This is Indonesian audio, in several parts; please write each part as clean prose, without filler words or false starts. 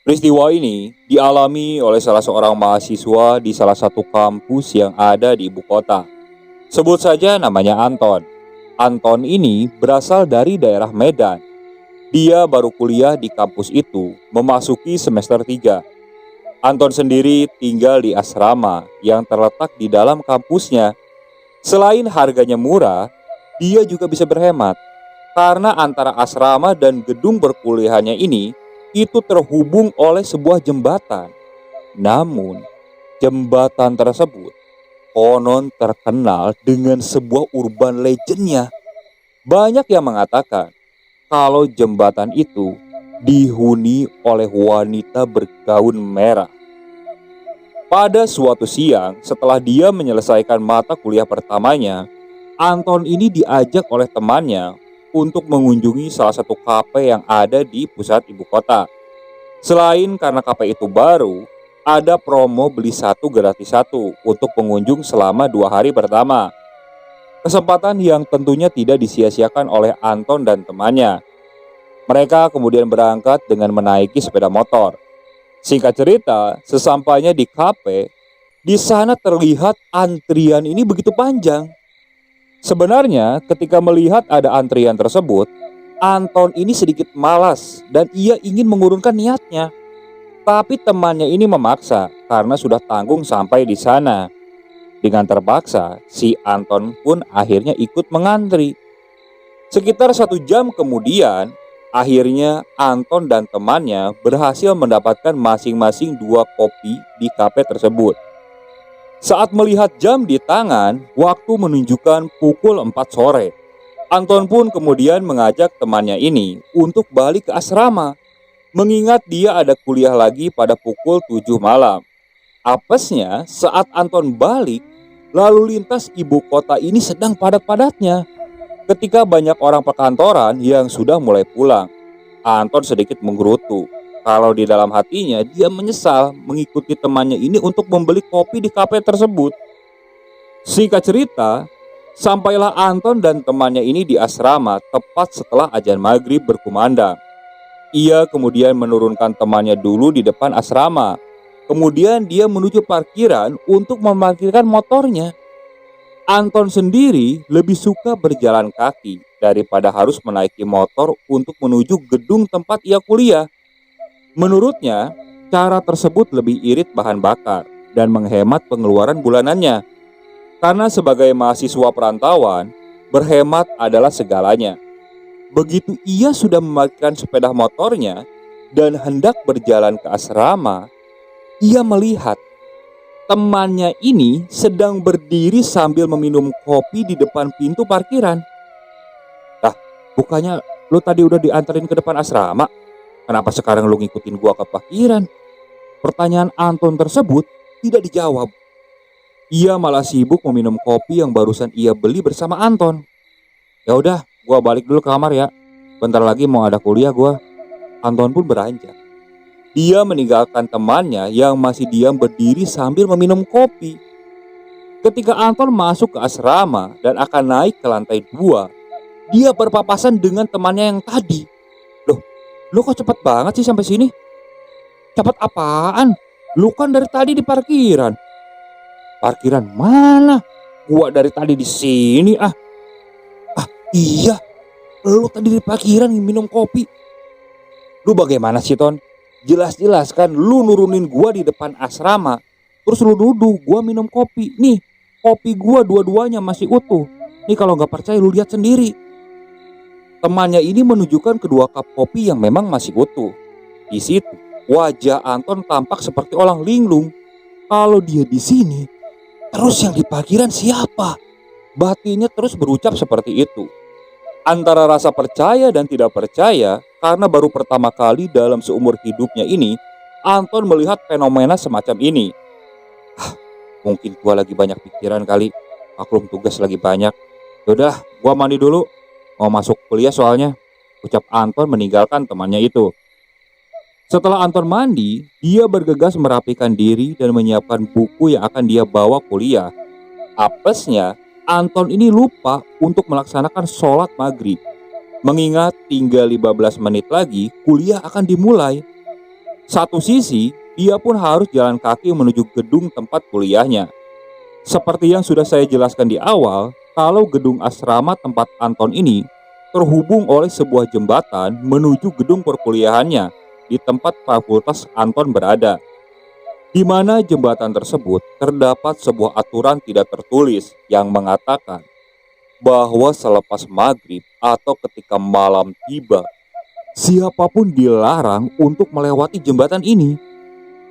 Peristiwa ini dialami oleh salah seorang mahasiswa di salah satu kampus yang ada di ibu kota. Sebut saja namanya Anton. Anton ini berasal dari daerah Medan. Dia baru kuliah di kampus itu, memasuki semester 3. Anton sendiri tinggal di asrama yang terletak di dalam kampusnya. Selain harganya murah, dia juga bisa berhemat karena antara asrama dan gedung perkuliahannya ini itu terhubung oleh sebuah jembatan. Namun, jembatan tersebut konon terkenal dengan sebuah urban legendnya. Banyak yang mengatakan kalau jembatan itu dihuni oleh wanita bergaun merah. Pada suatu siang, setelah dia menyelesaikan mata kuliah pertamanya, Anton ini diajak oleh temannya untuk mengunjungi salah satu kafe yang ada di pusat ibu kota. Selain karena kafe itu baru, ada promo beli satu gratis satu untuk pengunjung selama 2 hari pertama. Kesempatan yang tentunya tidak disia-siakan oleh Anton dan temannya. Mereka kemudian berangkat dengan menaiki sepeda motor. Singkat cerita, sesampainya di kafe, di sana terlihat antrian ini begitu panjang. Sebenarnya, ketika melihat ada antrian tersebut, Anton ini sedikit malas dan ia ingin mengurungkan niatnya. Tapi temannya ini memaksa karena sudah tanggung sampai di sana. Dengan terpaksa, si Anton pun akhirnya ikut mengantri. Sekitar 1 jam kemudian, akhirnya Anton dan temannya berhasil mendapatkan masing-masing 2 kopi di kafe tersebut. Saat melihat jam di tangan, waktu menunjukkan pukul 4 sore. Anton pun kemudian mengajak temannya ini untuk balik ke asrama, mengingat dia ada kuliah lagi pada pukul 7 malam. Apesnya, saat Anton balik, lalu lintas ibu kota ini sedang padat-padatnya. Ketika banyak orang perkantoran yang sudah mulai pulang, Anton sedikit menggerutu. Kalau di dalam hatinya dia menyesal mengikuti temannya ini untuk membeli kopi di kafe tersebut. Singkat cerita, sampailah Anton dan temannya ini di asrama tepat setelah azan maghrib berkumandang. Ia kemudian menurunkan temannya dulu di depan asrama. Kemudian dia menuju parkiran untuk memarkirkan motornya. Anton sendiri lebih suka berjalan kaki daripada harus menaiki motor untuk menuju gedung tempat ia kuliah. Menurutnya, cara tersebut lebih irit bahan bakar dan menghemat pengeluaran bulanannya. Karena sebagai mahasiswa perantauan, berhemat adalah segalanya. Begitu ia sudah memarkirkan sepeda motornya dan hendak berjalan ke asrama, ia melihat temannya ini sedang berdiri sambil meminum kopi di depan pintu parkiran. Lah, bukannya lu tadi udah dianterin ke depan asrama? Kenapa sekarang lu ngikutin gua ke parkiran? Pertanyaan Anton tersebut tidak dijawab. Ia malah sibuk meminum kopi yang barusan ia beli bersama Anton. Ya udah, gua balik dulu ke kamar ya. Bentar lagi mau ada kuliah gua. Anton pun beranjak. Dia meninggalkan temannya yang masih diam berdiri sambil meminum kopi. Ketika Anton masuk ke asrama dan akan naik ke lantai 2, dia berpapasan dengan temannya yang tadi. Loh, lu kok cepet banget sih sampai sini? Cepet apaan? Lu kan dari tadi di parkiran. Parkiran mana? Gua dari tadi di sini ah. Ah, iya. Lu tadi di parkiran minum kopi. Lu bagaimana sih, Ton? Jelas-jelas kan lu nurunin gua di depan asrama, terus lu nuduh gua minum kopi. Nih, kopi gua dua-duanya masih utuh. Nih kalau nggak percaya lu lihat sendiri. Temannya ini menunjukkan kedua cup kopi yang memang masih utuh. Di situ, wajah Anton tampak seperti orang linglung. Kalau dia di sini, terus yang di parkiran siapa? Batinnya terus berucap seperti itu. Antara rasa percaya dan tidak percaya, karena baru pertama kali dalam seumur hidupnya ini, Anton melihat fenomena semacam ini. Mungkin gua lagi banyak pikiran kali, maklum tugas lagi banyak. Yaudah, gua mandi dulu, mau masuk kuliah soalnya, ucap Anton meninggalkan temannya itu. Setelah Anton mandi, dia bergegas merapikan diri dan menyiapkan buku yang akan dia bawa kuliah. Apesnya, Anton ini lupa untuk melaksanakan sholat maghrib. Mengingat tinggal 15 menit lagi kuliah akan dimulai. Satu sisi, dia pun harus jalan kaki menuju gedung tempat kuliahnya. Seperti yang sudah saya jelaskan di awal, kalau gedung asrama tempat Anton ini terhubung oleh sebuah jembatan menuju gedung perkuliahannya di tempat fakultas Anton berada. Di mana jembatan tersebut terdapat sebuah aturan tidak tertulis yang mengatakan bahwa selepas maghrib atau ketika malam tiba, siapapun dilarang untuk melewati jembatan ini.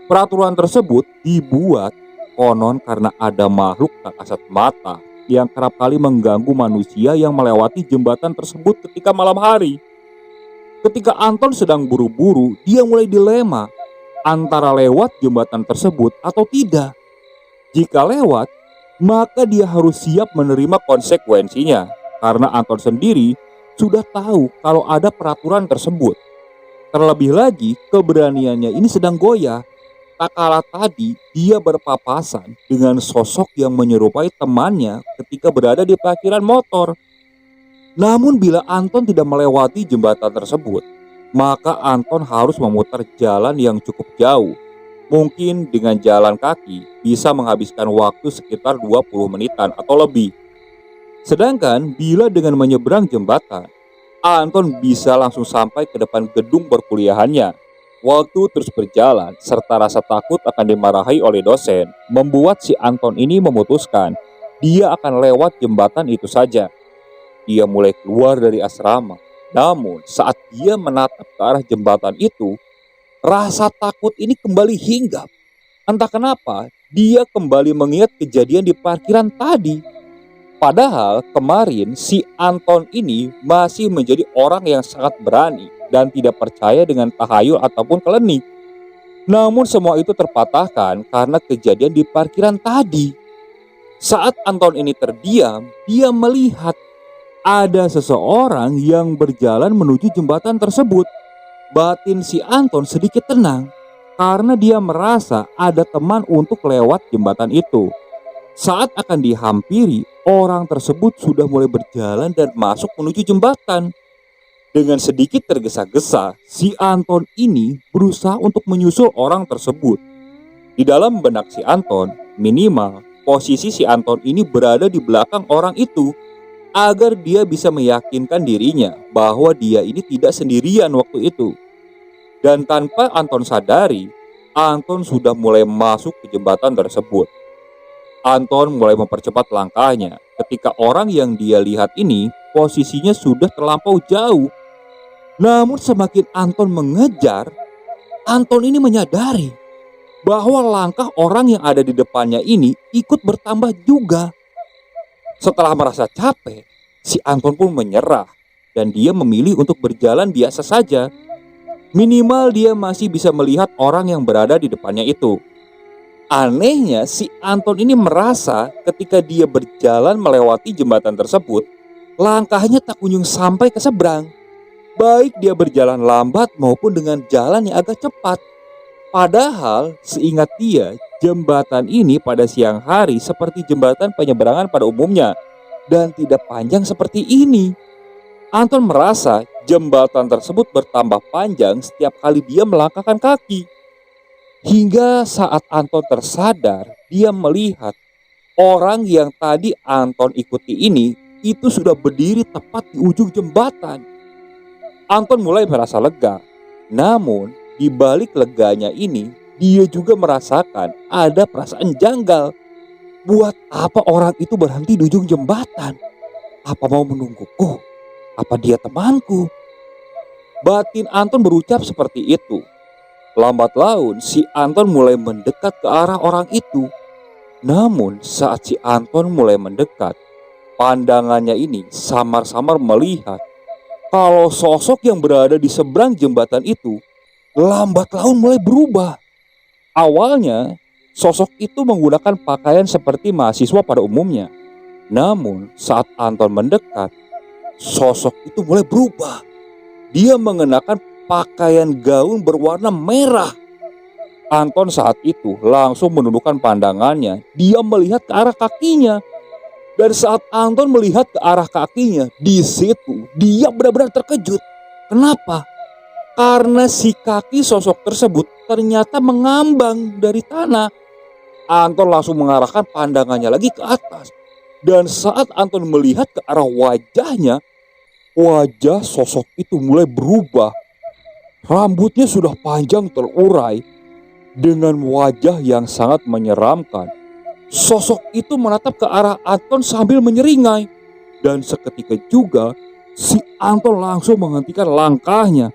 Peraturan tersebut dibuat konon karena ada makhluk tak kasat mata yang kerap kali mengganggu manusia yang melewati jembatan tersebut ketika malam hari. Ketika Anton sedang buru-buru, dia mulai dilema antara lewat jembatan tersebut atau tidak. Jika lewat, maka dia harus siap menerima konsekuensinya karena Anton sendiri sudah tahu kalau ada peraturan tersebut. Terlebih lagi, keberaniannya ini sedang goyah. Tak kala tadi, dia berpapasan dengan sosok yang menyerupai temannya ketika berada di parkiran motor. Namun bila Anton tidak melewati jembatan tersebut, maka Anton harus memutar jalan yang cukup jauh. Mungkin dengan jalan kaki bisa menghabiskan waktu sekitar 20 menitan atau lebih. Sedangkan bila dengan menyeberang jembatan, Anton bisa langsung sampai ke depan gedung perkuliahannya. Waktu terus berjalan serta rasa takut akan dimarahi oleh dosen membuat si Anton ini memutuskan dia akan lewat jembatan itu saja. Dia mulai keluar dari asrama. Namun saat dia menatap ke arah jembatan itu, rasa takut ini kembali hinggap. Entah kenapa dia kembali mengingat kejadian di parkiran tadi. Padahal kemarin si Anton ini masih menjadi orang yang sangat berani dan tidak percaya dengan tahayul ataupun klinik. Namun semua itu terpatahkan karena kejadian di parkiran tadi. Saat Anton ini terdiam, dia melihat ada seseorang yang berjalan menuju jembatan tersebut. Batin si Anton sedikit tenang karena dia merasa ada teman untuk lewat jembatan itu. Saat akan dihampiri, orang tersebut sudah mulai berjalan dan masuk menuju jembatan. Dengan sedikit tergesa-gesa, si Anton ini berusaha untuk menyusul orang tersebut. Di dalam benak si Anton, minimal posisi si Anton ini berada di belakang orang itu agar dia bisa meyakinkan dirinya bahwa dia ini tidak sendirian waktu itu. Dan tanpa Anton sadari, Anton sudah mulai masuk ke jembatan tersebut. Anton mulai mempercepat langkahnya ketika orang yang dia lihat ini posisinya sudah terlampau jauh. Namun semakin Anton mengejar, Anton ini menyadari bahwa langkah orang yang ada di depannya ini ikut bertambah juga. Setelah merasa capek, si Anton pun menyerah dan dia memilih untuk berjalan biasa saja. Minimal dia masih bisa melihat orang yang berada di depannya itu. Anehnya si Anton ini merasa ketika dia berjalan melewati jembatan tersebut, langkahnya tak kunjung sampai ke seberang. Baik dia berjalan lambat maupun dengan jalan yang agak cepat. Padahal seingat dia, jembatan ini pada siang hari seperti jembatan penyeberangan pada umumnya dan tidak panjang seperti ini. Anton merasa jembatan tersebut bertambah panjang setiap kali dia melangkahkan kaki. Hingga saat Anton tersadar, dia melihat orang yang tadi Anton ikuti ini itu sudah berdiri tepat di ujung jembatan. Anton mulai merasa lega. Namun di balik leganya ini, dia juga merasakan ada perasaan janggal. Buat apa orang itu berhenti di ujung jembatan? Apa mau menungguku? Apa dia temanku? Batin Anton berucap seperti itu. Lambat laun si Anton mulai mendekat ke arah orang itu. Namun saat si Anton mulai mendekat, pandangannya ini samar-samar melihat kalau sosok yang berada di seberang jembatan itu lambat laun mulai berubah. Awalnya sosok itu menggunakan pakaian seperti mahasiswa pada umumnya. Namun saat Anton mendekat, sosok itu mulai berubah. Dia mengenakan pakaian gaun berwarna merah. Anton saat itu langsung menundukkan pandangannya. Dia melihat ke arah kakinya. Dan saat Anton melihat ke arah kakinya, di situ dia benar-benar terkejut. Kenapa? Karena si kaki sosok tersebut ternyata mengambang dari tanah. Anton langsung mengarahkan pandangannya lagi ke atas. Dan saat Anton melihat ke arah wajahnya, wajah sosok itu mulai berubah. Rambutnya sudah panjang terurai dengan wajah yang sangat menyeramkan. Sosok itu menatap ke arah Anton sambil menyeringai. Dan seketika juga si Anton langsung menghentikan langkahnya.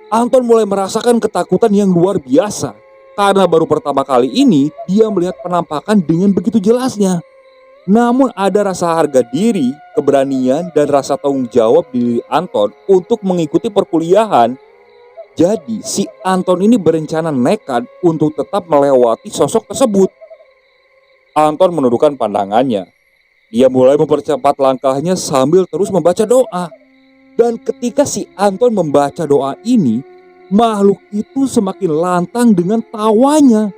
Anton mulai merasakan ketakutan yang luar biasa. Karena baru pertama kali ini dia melihat penampakan dengan begitu jelasnya. Namun ada rasa harga diri, keberanian, dan rasa tanggung jawab di diri Anton untuk mengikuti perkuliahan. Jadi si Anton ini berencana nekat untuk tetap melewati sosok tersebut. Anton menundukkan pandangannya. Dia mulai mempercepat langkahnya sambil terus membaca doa. Dan ketika si Anton membaca doa ini, makhluk itu semakin lantang dengan tawanya.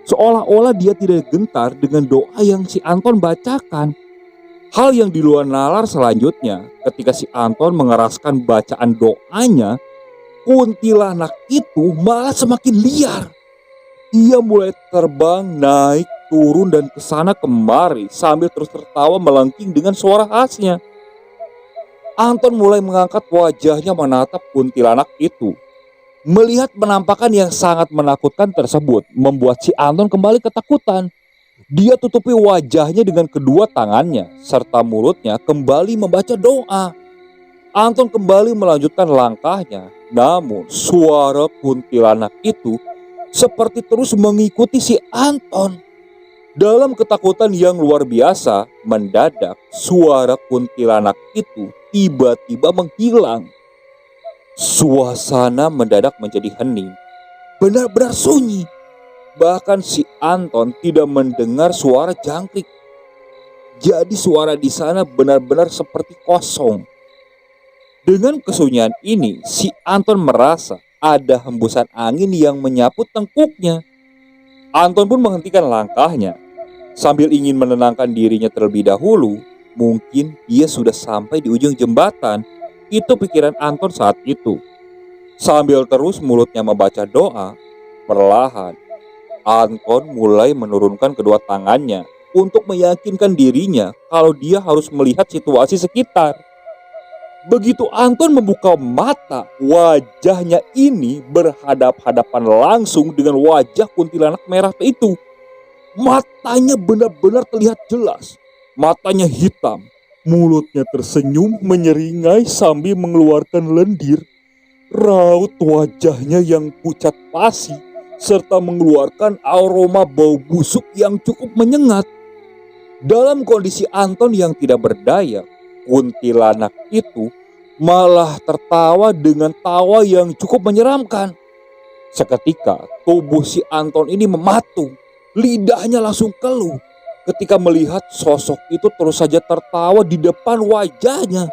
Seolah-olah dia tidak gentar dengan doa yang si Anton bacakan. Hal yang di luar nalar selanjutnya, ketika si Anton mengeraskan bacaan doanya, kuntilanak itu malah semakin liar. Ia mulai terbang, naik, turun, dan kesana kemari sambil terus tertawa melengking dengan suara khasnya. Anton mulai mengangkat wajahnya menatap kuntilanak itu. Melihat penampakan yang sangat menakutkan tersebut membuat si Anton kembali ketakutan. Dia tutupi wajahnya dengan kedua tangannya serta mulutnya kembali membaca doa. Anton kembali melanjutkan langkahnya, namun suara kuntilanak itu seperti terus mengikuti si Anton. Dalam ketakutan yang luar biasa, mendadak suara kuntilanak itu tiba-tiba menghilang. Suasana mendadak menjadi hening, benar-benar sunyi. Bahkan si Anton tidak mendengar suara jangkrik. Jadi suara di sana benar-benar seperti kosong. Dengan kesunyian ini, si Anton merasa ada hembusan angin yang menyapu tengkuknya. Anton pun menghentikan langkahnya. Sambil ingin menenangkan dirinya terlebih dahulu, mungkin dia sudah sampai di ujung jembatan. Itu pikiran Anton saat itu. Sambil terus mulutnya membaca doa, perlahan Anton mulai menurunkan kedua tangannya untuk meyakinkan dirinya kalau dia harus melihat situasi sekitar. Begitu Anton membuka mata, wajahnya ini berhadap-hadapan langsung dengan wajah kuntilanak merah itu. Matanya benar-benar terlihat jelas. Matanya hitam, mulutnya tersenyum menyeringai sambil mengeluarkan lendir. Raut wajahnya yang pucat pasi serta mengeluarkan aroma bau busuk yang cukup menyengat. Dalam kondisi Anton yang tidak berdaya, kuntilanak itu malah tertawa dengan tawa yang cukup menyeramkan. Seketika tubuh si Anton ini mematung, lidahnya langsung keluh ketika melihat sosok itu terus saja tertawa di depan wajahnya.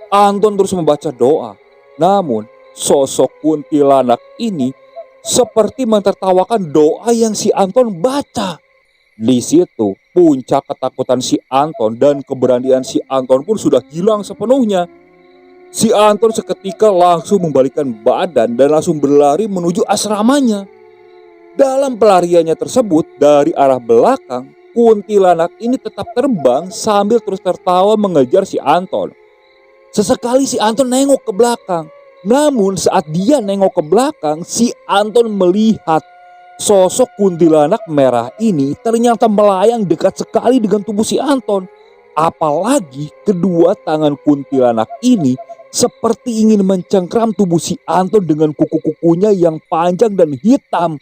Anton terus membaca doa, namun sosok kuntilanak ini seperti mentertawakan doa yang si Anton baca. Di situ puncak ketakutan si Anton dan keberanian si Anton pun sudah hilang sepenuhnya. Si Anton seketika langsung membalikkan badan dan langsung berlari menuju asramanya. Dalam pelariannya tersebut dari arah belakang, kuntilanak ini tetap terbang sambil terus tertawa mengejar si Anton. Sesekali si Anton nengok ke belakang. Namun saat dia nengok ke belakang, si Anton melihat sosok kuntilanak merah ini ternyata melayang dekat sekali dengan tubuh si Anton. Apalagi kedua tangan kuntilanak ini seperti ingin mencengkram tubuh si Anton dengan kuku-kukunya yang panjang dan hitam.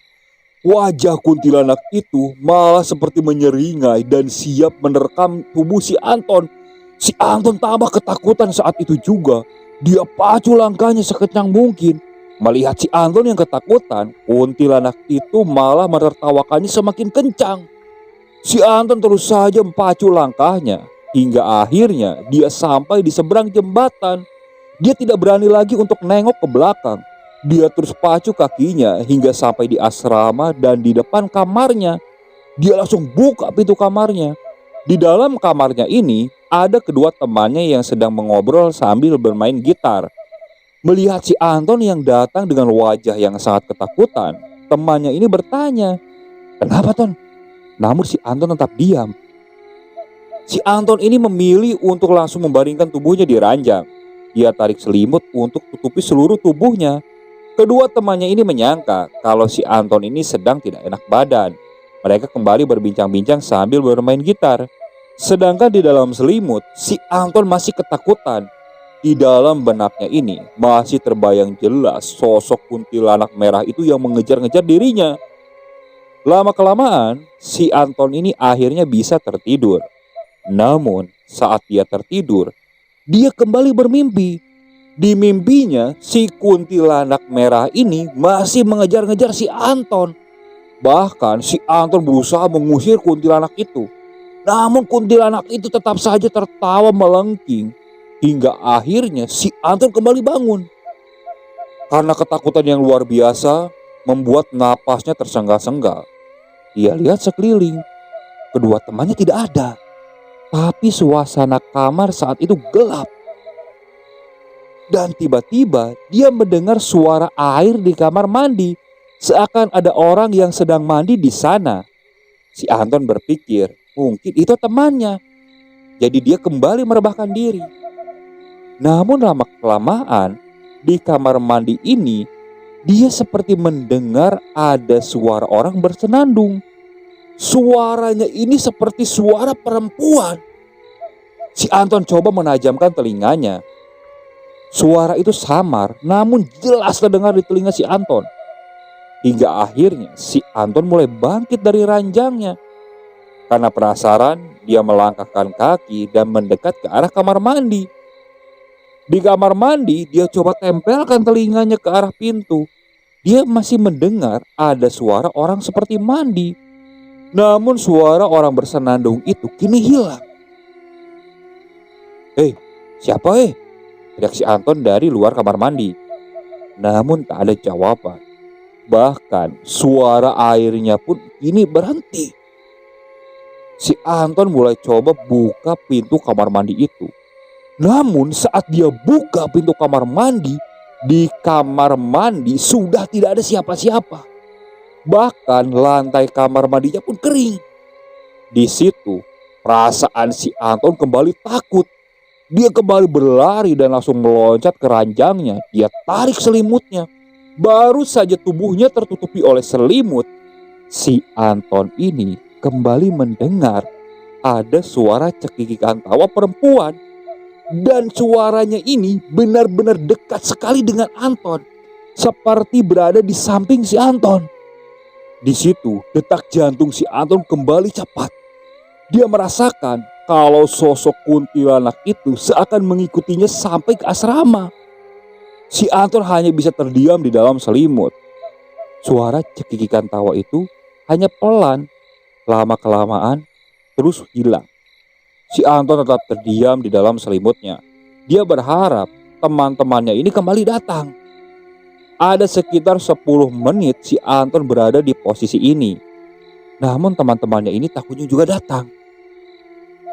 Wajah kuntilanak itu malah seperti menyeringai dan siap menerkam tubuh si Anton. Si Anton tambah ketakutan saat itu juga. Dia pacu langkahnya sekencang mungkin. Melihat si Anton yang ketakutan, kuntilanak itu malah menertawakannya semakin kencang. Si Anton terus saja mempacu langkahnya hingga akhirnya dia sampai di seberang jembatan. Dia tidak berani lagi untuk nengok ke belakang. Dia terus pacu kakinya hingga sampai di asrama dan di depan kamarnya. Dia langsung buka pintu kamarnya. Di dalam kamarnya ini ada kedua temannya yang sedang mengobrol sambil bermain gitar. Melihat si Anton yang datang dengan wajah yang sangat ketakutan, temannya ini bertanya, "Kenapa, Ton?" Namun si Anton tetap diam. Si Anton ini memilih untuk langsung membaringkan tubuhnya di ranjang. Dia tarik selimut untuk tutupi seluruh tubuhnya. Kedua temannya ini menyangka kalau si Anton ini sedang tidak enak badan. Mereka kembali berbincang-bincang sambil bermain gitar. Sedangkan di dalam selimut, si Anton masih ketakutan. Di dalam benaknya ini masih terbayang jelas sosok kuntilanak merah itu yang mengejar-ngejar dirinya. Lama-kelamaan, si Anton ini akhirnya bisa tertidur. Namun, saat dia tertidur, dia kembali bermimpi. Di mimpinya, si kuntilanak merah ini masih mengejar-ngejar si Anton. Bahkan, si Anton berusaha mengusir kuntilanak itu. Namun, kuntilanak itu tetap saja tertawa melengking. Hingga akhirnya si Anton kembali bangun. Karena ketakutan yang luar biasa, membuat napasnya tersengal-sengal. Dia lihat sekeliling. Kedua temannya tidak ada. Tapi suasana kamar saat itu gelap. Dan tiba-tiba dia mendengar suara air di kamar mandi. Seakan ada orang yang sedang mandi di sana. Si Anton berpikir mungkin itu temannya. Jadi dia kembali merebahkan diri. Namun lama-kelamaan di kamar mandi ini dia seperti mendengar ada suara orang bersenandung. Suaranya ini seperti suara perempuan. Si Anton coba menajamkan telinganya. Suara itu samar namun jelas terdengar di telinga si Anton. Hingga akhirnya si Anton mulai bangkit dari ranjangnya. Karena penasaran, dia melangkahkan kaki dan mendekat ke arah kamar mandi. Di kamar mandi dia coba tempelkan telinganya ke arah pintu. Dia masih mendengar ada suara orang seperti mandi. Namun suara orang bersenandung itu kini hilang. "Hei, siapa teriak si Anton dari luar kamar mandi. Namun tak ada jawaban. Bahkan suara airnya pun kini berhenti. Si Anton mulai coba buka pintu kamar mandi itu. Namun saat dia buka pintu kamar mandi, di kamar mandi sudah tidak ada siapa-siapa. Bahkan lantai kamar mandinya pun kering. Di situ perasaan si Anton kembali takut. Dia kembali berlari dan langsung meloncat ke ranjangnya. Dia tarik selimutnya. Baru saja tubuhnya tertutupi oleh selimut, si Anton ini kembali mendengar ada suara cekikikan tawa perempuan. Dan suaranya ini benar-benar dekat sekali dengan Anton. Seperti berada di samping si Anton. Di situ detak jantung si Anton kembali cepat. Dia merasakan kalau sosok kuntilanak itu seakan mengikutinya sampai ke asrama. Si Anton hanya bisa terdiam di dalam selimut. Suara cekikikan tawa itu hanya pelan, lama-kelamaan terus hilang. Si Anton tetap terdiam di dalam selimutnya. Dia berharap teman-temannya ini kembali datang. Ada sekitar 10 menit si Anton berada di posisi ini. Namun teman-temannya ini tak kunjung juga datang.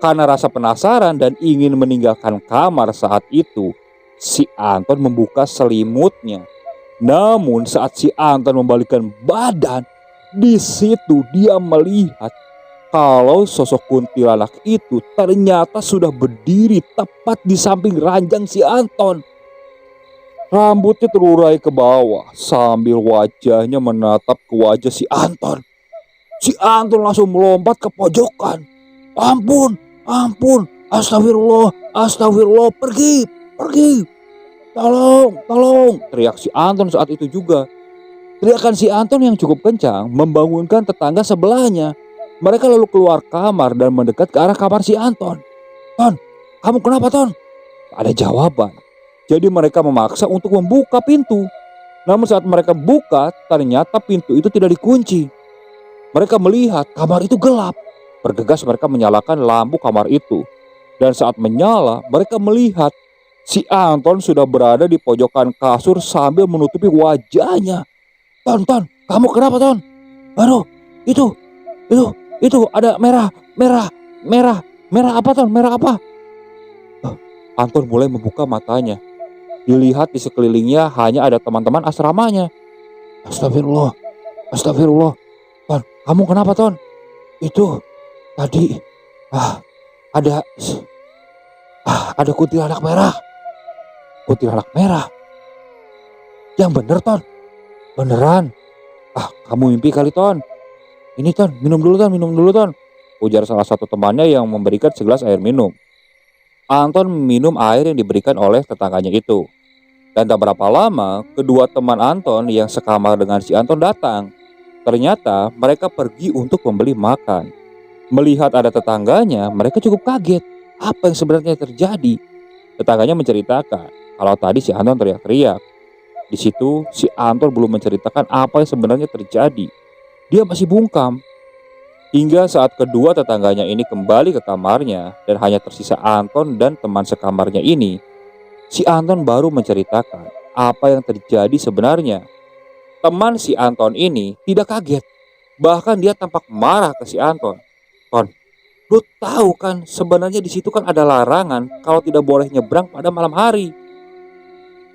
Karena rasa penasaran dan ingin meninggalkan kamar saat itu, si Anton membuka selimutnya. Namun saat si Anton membalikkan badan, di situ dia melihat kalau sosok kuntilanak itu ternyata sudah berdiri tepat di samping ranjang si Anton. Rambutnya terurai ke bawah sambil wajahnya menatap ke wajah si Anton. Si Anton langsung melompat ke pojokan. "Ampun, ampun, astagfirullah, astagfirullah, pergi, pergi. Tolong, tolong," teriak si Anton saat itu juga. Teriakan si Anton yang cukup kencang membangunkan tetangga sebelahnya. Mereka lalu keluar kamar dan mendekat ke arah kamar si Anton. "Ton, kamu kenapa, Ton?" Tak ada jawaban. Jadi mereka memaksa untuk membuka pintu. Namun saat mereka buka, ternyata pintu itu tidak dikunci. Mereka melihat kamar itu gelap. Bergegas mereka menyalakan lampu kamar itu. Dan saat menyala, mereka melihat si Anton sudah berada di pojokan kasur sambil menutupi wajahnya. "Ton, Ton, kamu kenapa, Ton?" "Aduh, itu ada merah Merah, merah apa Ton? Merah apa? Anton mulai membuka matanya. Dilihat di sekelilingnya hanya ada teman-teman asramanya. Astagfirullah, astagfirullah. Ton, kamu kenapa Ton? Itu tadi ada kuntilanak merah. Kuntilanak merah. Yang bener Ton, beneran. Kamu mimpi kali Ton. Ini Ton, minum dulu Ton. Ujar salah satu temannya yang memberikan segelas air minum. Anton minum air yang diberikan oleh tetangganya itu. Dan tak berapa lama, kedua teman Anton yang sekamar dengan si Anton datang. Ternyata mereka pergi untuk membeli makan. Melihat ada tetangganya, mereka cukup kaget. Apa yang sebenarnya terjadi? Tetangganya menceritakan kalau tadi si Anton teriak-teriak. Di situ si Anton belum menceritakan apa yang sebenarnya terjadi. Dia masih bungkam. Hingga saat kedua tetangganya ini kembali ke kamarnya dan hanya tersisa Anton dan teman sekamarnya ini, si Anton baru menceritakan apa yang terjadi sebenarnya. Teman si Anton ini tidak kaget. Bahkan dia tampak marah ke si Anton. Ton, lu tahu kan sebenarnya di situ kan ada larangan kalau tidak boleh nyebrang pada malam hari.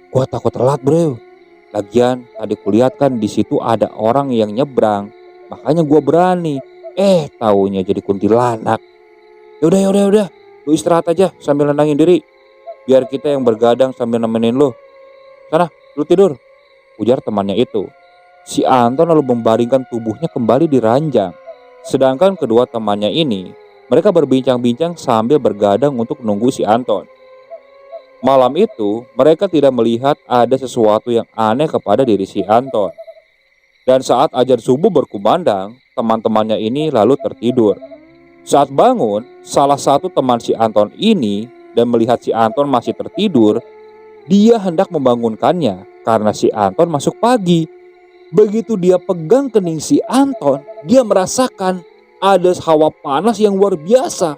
Gua takut telat bro. Lagian tadi kulihat kan di situ ada orang yang nyebrang. Makanya gua berani. Taunya jadi kuntilanak. Yaudah. Lu istirahat aja sambil nenangin diri. Biar kita yang bergadang sambil nemenin lu. Sana, lu tidur. Ujar temannya itu. Si Anton lalu membaringkan tubuhnya kembali di ranjang. Sedangkan kedua temannya ini, mereka berbincang-bincang sambil bergadang untuk menunggu si Anton. Malam itu, mereka tidak melihat ada sesuatu yang aneh kepada diri si Anton. Dan saat azan subuh berkumandang, teman-temannya ini lalu tertidur. Saat bangun, salah satu teman si Anton ini dan melihat si Anton masih tertidur, dia hendak membangunkannya karena si Anton masuk pagi. Begitu dia pegang kening si Anton, dia merasakan ada hawa panas yang luar biasa.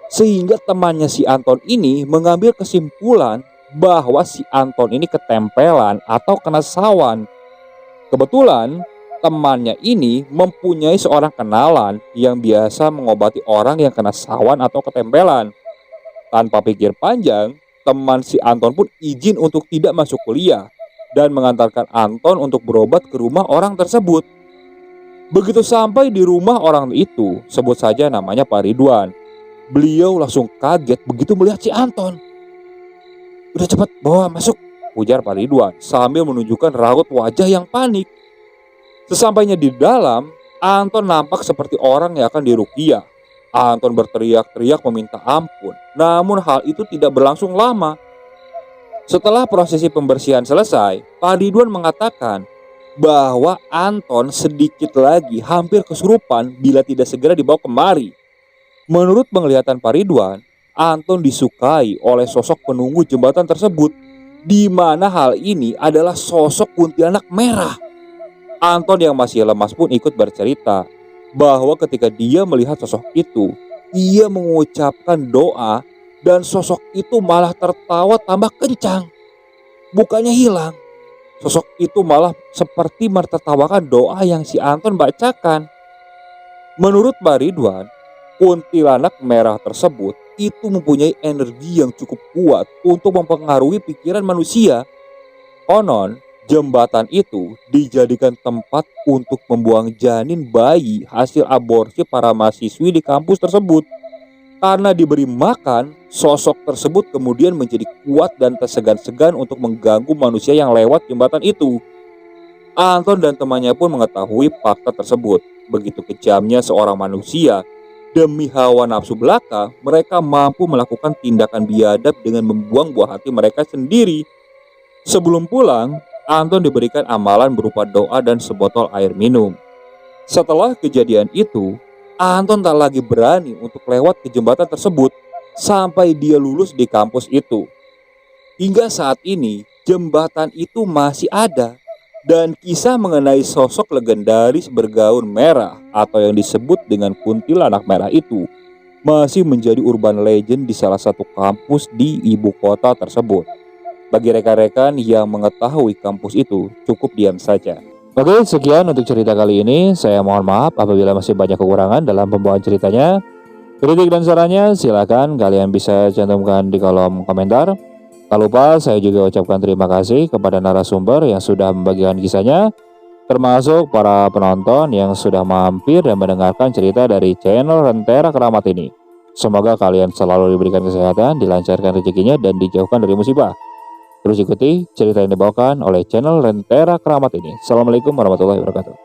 Sehingga temannya si Anton ini mengambil kesimpulan bahwa si Anton ini ketempelan atau kena sawan. Kebetulan temannya ini mempunyai seorang kenalan yang biasa mengobati orang yang kena sawan atau ketempelan. Tanpa pikir panjang, teman si Anton pun izin untuk tidak masuk kuliah dan mengantarkan Anton untuk berobat ke rumah orang tersebut. Begitu sampai di rumah orang itu, sebut saja namanya Pak Ridwan, beliau langsung kaget begitu melihat si Anton. Udah cepat bawa masuk, ujar Pak Ridwan sambil menunjukkan raut wajah yang panik. Sesampainya di dalam, Anton nampak seperti orang yang akan diruqyah. Anton berteriak-teriak meminta ampun, namun hal itu tidak berlangsung lama. Setelah prosesi pembersihan selesai, Pak Ridwan mengatakan bahwa Anton sedikit lagi hampir kesurupan bila tidak segera dibawa kemari. Menurut penglihatan Pak Ridwan, Anton disukai oleh sosok penunggu jembatan tersebut, di mana hal ini adalah sosok kuntilanak merah. Anton yang masih lemas pun ikut bercerita bahwa ketika dia melihat sosok itu, ia mengucapkan doa dan sosok itu malah tertawa tambah kencang. Bukannya hilang, sosok itu malah seperti menertawakan doa yang si Anton bacakan. Menurut Pak Ridwan, kuntilanak merah tersebut itu mempunyai energi yang cukup kuat untuk mempengaruhi pikiran manusia. Konon, jembatan itu dijadikan tempat untuk membuang janin bayi hasil aborsi para mahasiswi di kampus tersebut. Karena diberi makan, sosok tersebut kemudian menjadi kuat dan tak segan-segan untuk mengganggu manusia yang lewat jembatan itu. Anton dan temannya pun mengetahui fakta tersebut. Begitu kejamnya seorang manusia, demi hawa nafsu belaka, mereka mampu melakukan tindakan biadab dengan membuang buah hati mereka sendiri. Sebelum pulang, Anton diberikan amalan berupa doa dan sebotol air minum. Setelah kejadian itu, Anton tak lagi berani untuk lewat ke jembatan tersebut sampai dia lulus di kampus itu. Hingga saat ini, jembatan itu masih ada dan kisah mengenai sosok legendaris bergaun merah atau yang disebut dengan kuntilanak merah itu masih menjadi urban legend di salah satu kampus di ibu kota tersebut. Bagi rekan-rekan yang mengetahui kampus itu, cukup diam saja. Oke, sekian untuk cerita kali ini. Saya mohon maaf apabila masih banyak kekurangan dalam pembawaan ceritanya. Kritik dan sarannya silakan kalian bisa cantumkan di kolom komentar. Tak lupa saya juga ucapkan terima kasih kepada narasumber yang sudah membagikan kisahnya, termasuk para penonton yang sudah mampir dan mendengarkan cerita dari channel Lentera Keramat ini. Semoga kalian selalu diberikan kesehatan, dilancarkan rezekinya, dan dijauhkan dari musibah. Terus ikuti cerita yang dibawakan oleh channel Lentera Keramat ini. Assalamualaikum warahmatullahi wabarakatuh.